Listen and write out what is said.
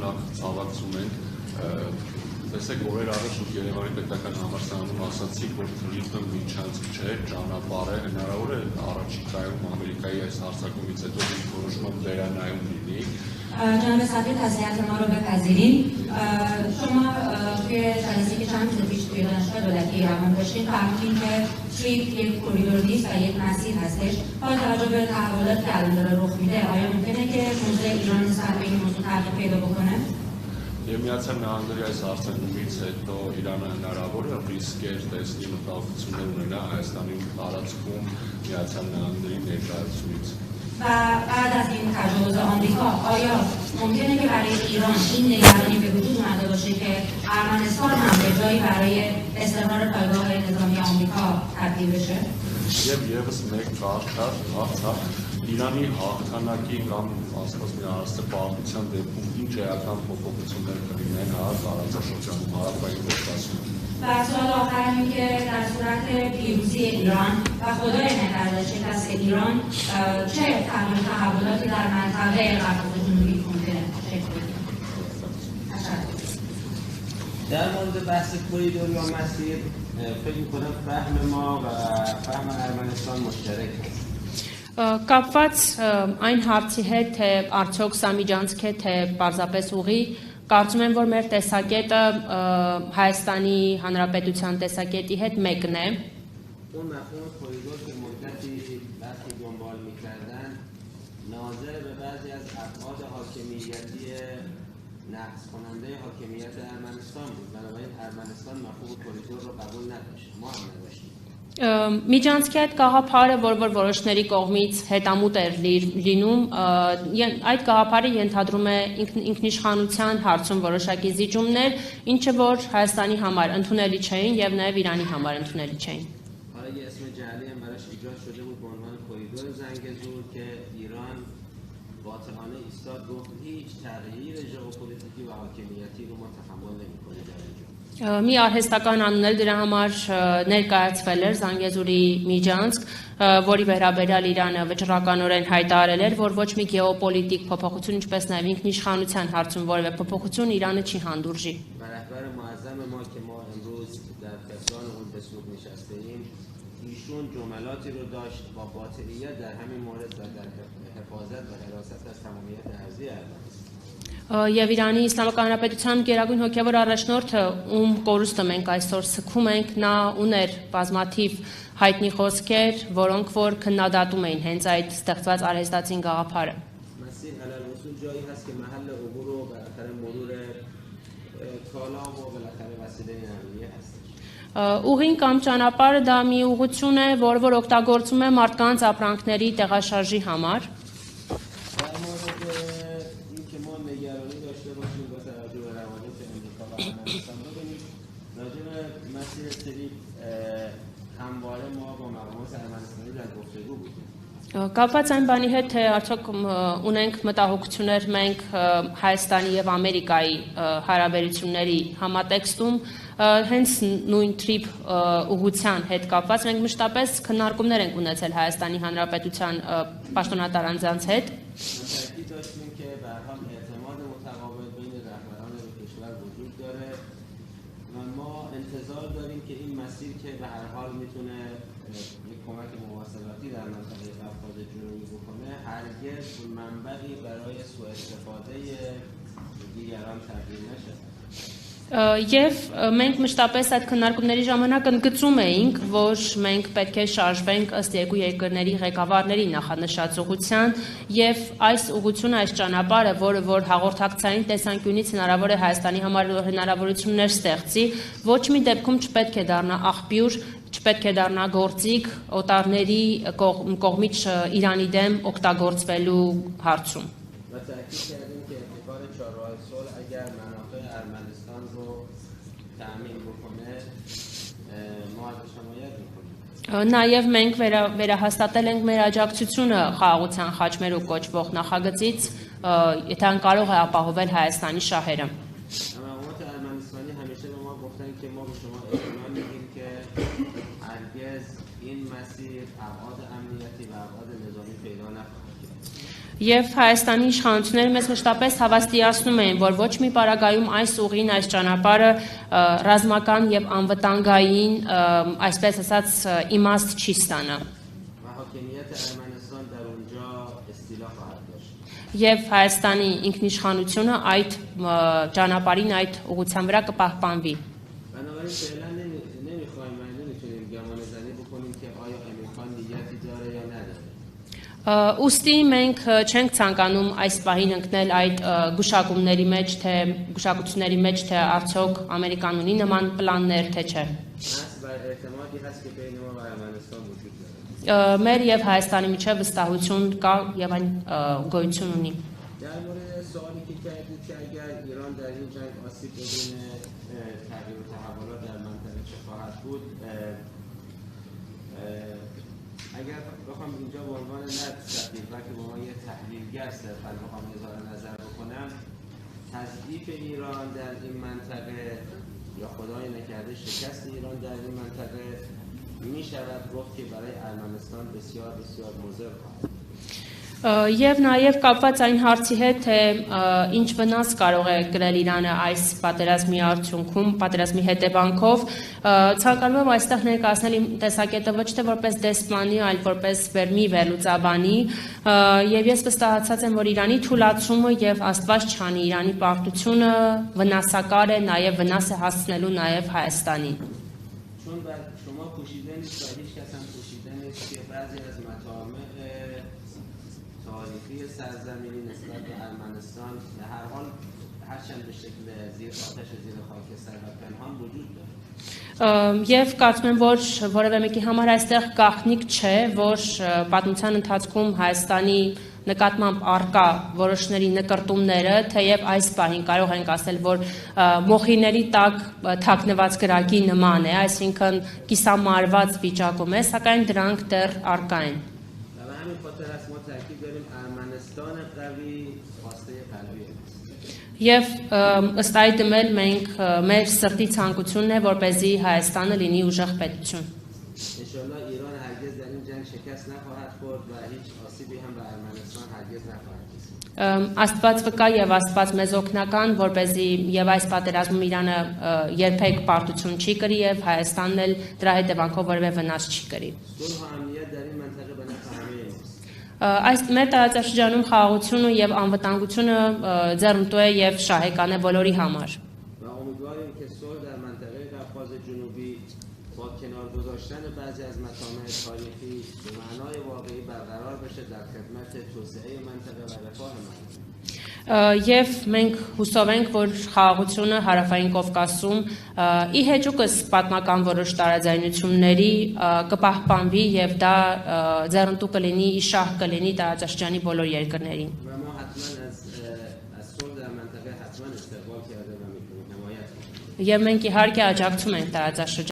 նախ ցավակցում ենք տեսեք օրեր առաջ Երևանի պետական համալսարանում ասացիք, որ թուրիզմը միջանցք չէ, ճանապարհ է, հնարավոր է առաջիկայում Ամերիկայի այս հարձակումից հետո որոշման վերանայում լինի։ جناب ثابت تسلیت ما رو بپذیرین. شما توی جلسه که چند روز پیش توی دانشگاه دولتی ایران داشتین فرمودین که تریپ یک کوریدور نیست و یک مسیر هستش. با توجه به تحولاتی که الان داره رخ میده، آیا ممکنه که موضع ایران نسبت به این موضوع تغییر پیدا بکنه؟ Միացյալ Նահանգների այս հարձակումից հետո Իրանը հնարավոր է ռիսկեր տեսնի մտահոգություններ ունենա Հայաստանի տարածքում Միացյալ Նահանգների ներկայացումից։ و بعد از این تجاوز آمریکا آیا ممکنه که برای ایران این نگرانی به وجود اومده باشه که ارمنستان هم به جایی برای استقرار پایگاه نظامی آمریکا تبدیل بشه؟ Եվ եւս մեկ հարցար Իրանի հաղթանակի կամ ասած մի առաստաղության դեպքում ինչ էական փոփոխություններ կլինեն տարածաշրջանում հարավային Կովկասում։ و سوال آخر این که در صورت پیروزی ایران و خدای نکرده شکست ایران چه تغییر تحولاتی در منطقه قفقاز جنوبی ممکنه شکل بگیره؟ در مورد بحث کوریدور یا مسیر فکر می‌کنم فهم ما و فهم ارمنستان مشترک است. Կապված այն հարցի հետ, թե արդյոք սա միջանցք է, թե պարզապես ուղի, կարծում եմ, որ մեր տեսակետը Հայաստանի Հանրապետության տեսակետի հետ մեկն է։ اون مفهوم کوریدور که مدتی برخی دنبال می‌کردن ناظر به بعضی از ابعاد حاکمیتی نقض کننده حاکمیت ارمنستان بود. بنابراین ارمنستان مفهوم کوریدور رو قبول نداشت. ما هم نداشتیم. Միջանցքի այդ գաղափարը, որ որոշների կողմից հետամուտ էր լինում, այդ գաղափարը ենթադրում է ինքնիշխանության հարցում որոշակի զիջումներ, ինչը որ Հայաստանի համար ընդունելի չէին եւ նաեւ Իրանի համար ընդունելի չէին։ حالا یه اسم جعلی هم براش ایجاد شده بود به عنوان کوریدور زنگزور که ایران باطلانه ایستاد گفت هیچ تغییر ژئوپلیتیکی و حاکمیتی رو ما تحمل نمی‌کنیم در اینجا. Մի արհեստական անուն էլ դրա համար ներկայացվել էր Զանգեզուրի միջանցք, որի վերաբերյալ Իրանը վճռականորեն հայտարարել էր, որ ոչ մի գեոպոլիտիկ փոփոխություն, ինչպես նաև ինքնիշխանության հարցում որևէ փոփոխություն Իրանը չի հանդուրժի։ و رهبر معظم ما که ما امروز در فقدان اون به سوگ نشسته‌ایم ایشون جملاتی رو داشت با باطلیت در همین مورد و در حفاظت و حراست از تمامیت ارضی ارمنستان. Եվ Իրանի Իսլամական Հանրապետության գերագույն հոգևոր առաջնորդը, ում կորուստը մենք այսօր սգում ենք, նա ուներ բազմաթիվ հայտնի խոսքեր, որոնք որ քննադատում էին հենց այդ ստեղծված արհեստացին գաղափարը։ مسیر علالرسول جایی هست که محل عبور و بالاخره مرور کالا و بالاخره وسیله نقلیه هست. Ուղին կամ ճանապարհը դա մի ուղղություն է, որ օգտագործում է մարդկանց ապրանքների տեղաշարժի համար։ در مورد اینکه ما نگرانی داشته باشیم با توجه به روابط امریکا و ارمنستان ببینید راجع به مسیر تریپ همواره ما با مقامات ارمنستانی در گفتگو بودیم. Կապված այն բանի հետ, թե արդյոք ունենք մտահոգություններ մենք Հայաստանի եւ Ամերիկայի հարաբերությունների համատեքստում, հենց նույն trip ուղղության հետ կապված մենք մշտապես քննարկումներ ենք ունեցել Հայաստանի Հանրապետության պաշտոնատար անձանց հետ։ تأکید داشتیم که به هر حال اعتماد متقابل بین رهبران دو کشور وجود داره و ما انتظار داریم که این مسیر که به هر حال میتونه یک کمک مواصلاتی در منطقه قفقاز جنوبی بکنه هرگز منبعی برای سوء استفاده دیگران تبدیل نشه. Եվ մենք մշտապես այդ քննարկումների ժամանակ ընդգծում էինք, որ մենք պետք է շարժվենք ըստ երկու երկրների ղեկավարների նախանշած ուղղության եւ այս ուղղությունը, այս ճանապարհը, որ հաղորդակցային տեսանկյունից հնարավոր է Հայաստանի համար հնարավորություններ ստեղծի, ոչ մի դեպքում չպետք է դառնա աղբյուր, չպետք է դառնա գործիք օտարների կողմից Իրանի դեմ օգտագործվելու հարցում։ و تأکید کردیم که ابتکار چهارراه صلح اگر منافع ارمنستان رو تأمین بکنه ما ازش حمایت میکنیم. Նաև մենք վերահաստատել ենք մեր աջակցությունը խաղաղության խաչմերուկ կոչվող նախագծից, եթե այն կարող է ապահովել Հայաստանի շահերը։ مقامات ارمنستانی همیشه به ما گفتن که ما به شما اطمینان میدیم که هرگز این مسیر ابعاد امنیتی و ابعاد نظامی پیدا نخواهد کرد. Եվ Հայաստանի իշխանությունները մեզ մշտապես հավաստիացնում էին, որ ոչ մի պարագայում այս ուղին, այս ճանապարհը ռազմական եւ անվտանգային, այսպես ասած, իմաստ չի ստանա։ و حاکمیت ارمنستان در اونجا استیلا خواهد داشت. Եվ Հայաստանի ինքնիշխանությունը այդ ճանապարհին, այդ ուղղության վրա կպահպանվի։ بنابراین فعلا نمیخوایم و نمیتونیم گمان زنی بکنیم که آیا امیرخان نیتی داره یا نداره. Ոստի մենք չենք ցանկանում այս պահին ընկնել այդ գուշակությունների մեջ, թե արդյոք Ամերիկան ունի նման պլաններ, թե չէ։ هست بر اعتمادی هست که بین ما و ارمنستان وجود داره. Մեր եւ Հայաստանի միջև վստահություն կա եւ այն գոյություն ունի։ در مورد سوالی که کردید که اگر ایران در این جنگ آسیب ببینه تغییر و تحولات در منطقه چه خواهد بود، اگر بخوام اینجا به عنوان نه سفیر بلکه به عنوان یه تحلیلگر صرفا بخوام اظهار نظر بکنم، تضعیف ایران در این منطقه یا خدای نکرده شکست ایران در این منطقه می شود گفت که برای ارمنستان بسیار بسیار مضر خواهد بود. Եվ նաև կապված այն հարցի հետ, թե ինչ վնաս կարող է կրել Իրանը այս պատերազմի արդյունքում, պատերազմի հետևանքով, ցանկանում եմ այստեղ ներկայացնել իմ տեսակետը ոչ թե որպես դեսպանի, այլ որպես մի վերլուծաբանի, եւ ես վստահացած եմ, որ Իրանի թուլացումը եւ Աստված չանի Իրանի պարտությունը վնասակար է, նաև վնաս է հասցնելու նաև Հայաստանին։ چون شما پوشیده نیست و هیچ کس هم پوشیده نیست که بعضی از مطامع تاریخی سرزمینی نسبت به ارمنستان به هر حال هرچند به شکل زیر آتش زیر خاکستر و پنهان وجود داره. Եվ կարծում եմ, որ որևէ մեկի համար այստեղ գաղտնիք չէ, որ պատմության ընթացքում Հայաստանի նկատմամբ արկա որոշների նկարտումները, թեև այս պահին կարող ենք ասել, որ մոխիների տակ թաքնված գրակի նման է, այսինքն կիսամարված վիճակում է, սակայն դրանք դեռ արկա են։ و به همین خاطر است ما تاکید داریم ارمنستان قوی خواسته قوی است. Եվ ըստ այդմ էլ մենք մեր սրտի ցանկությունն է, որպեսզի Հայաստանը լինի ուժեղ պետություն։ انشالله ایران هرگز در این جنگ شکست نخواهد خورد و هیچ آسیبی هم به ارمنستان هرگز نخواهد رسید. Աստված վկա եւ Աստված մեզ օգնական, որպեսզի եւ այս պատերազմում Իրանը երբեք պարտություն չի կրի եւ Հայաստանն էլ դրա հետևանքով որևէ վնաս չի կրի։ صلح و امنیت در این منطقه به نفع همه ماست. Այս մեր տարածաշրջանում խաղաղությունը եւ անվտանգությունը ձեռնտու է եւ շահեկան է բոլորի համար։ و امیدواریم که صلح در منطقه قفقاز جنوبی با کنار گذاشتن بعضی از مطامع تاریخی به معنای واقعی برقرار بشه در خدمت توسعه منطقه و رفاه منطقه. Եվ մենք հուսով ենք, որ խաղաղությունը Հարավային Կովկասում ի հեճուկս պատմական որոշ տարաձայնությունների կպահպանվի եւ դա ձեռնտու կլինի, իշահ կլինի տարածաշրջանի բոլոր երկրներին։ و ما حتما از صلح در منطقه حتما استقبال کرده و میکنیم حمایت میکنیم. Եվ մենք իհարկե աջակցում ենք տարածաշրջանի